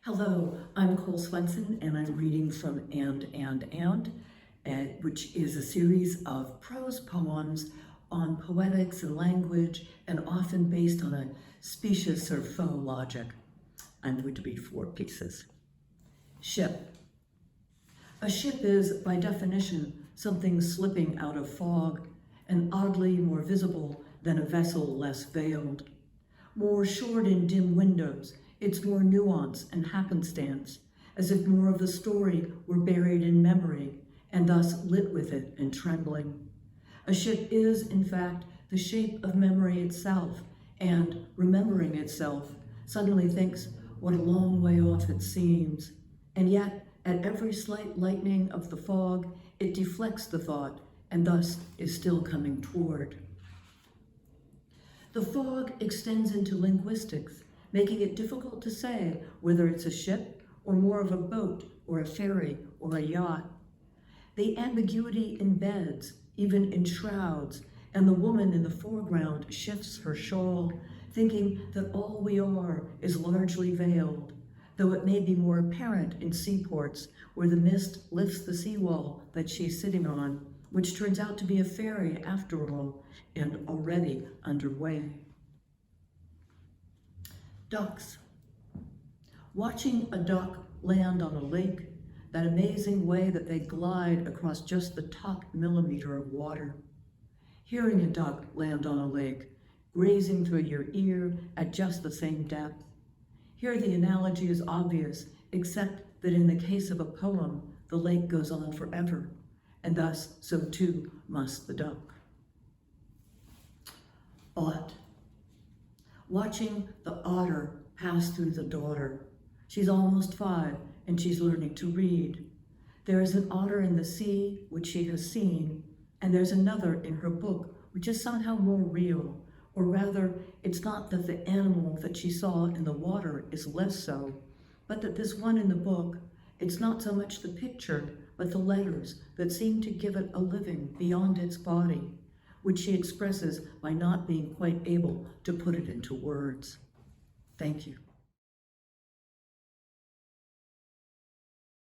Hello, I'm Cole Swensen, and I'm reading from And, which is a series of prose poems on poetics and language, and often based on a specious or faux logic. I'm going to read 4 pieces. Ship. A ship is, by definition, something slipping out of fog, and oddly more visible than a vessel less veiled. More shored in dim windows, it's more nuance and happenstance, as if more of the story were buried in memory, and thus lit with it and trembling. A ship is, in fact, the shape of memory itself, and, remembering itself, suddenly thinks what a long way off it seems. And yet, at every slight lightening of the fog, it deflects the thought, and thus is still coming toward. The fog extends into linguistics, making it difficult to say whether it's a ship or more of a boat or a ferry or a yacht. The ambiguity embeds, even in shrouds, and the woman in the foreground shifts her shawl, thinking that all we are is largely veiled, though it may be more apparent in seaports where the mist lifts the seawall that she's sitting on, which turns out to be a ferry after all, and already underway. Ducks. Watching a duck land on a lake, that amazing way that they glide across just the top millimeter of water. Hearing a duck land on a lake, grazing through your ear at just the same depth. Here the analogy is obvious, except that in the case of a poem, the lake goes on forever, and thus so too must the duck. Aught. Watching the otter pass through the daughter. She's almost 5, and she's learning to read. There is an otter in the sea, which she has seen, and there's another in her book, which is somehow more real, or rather, it's not that the animal that she saw in the water is less so, but that this one in the book, it's not so much the picture, but the letters that seem to give it a living beyond its body, which she expresses by not being quite able to put it into words. Thank you.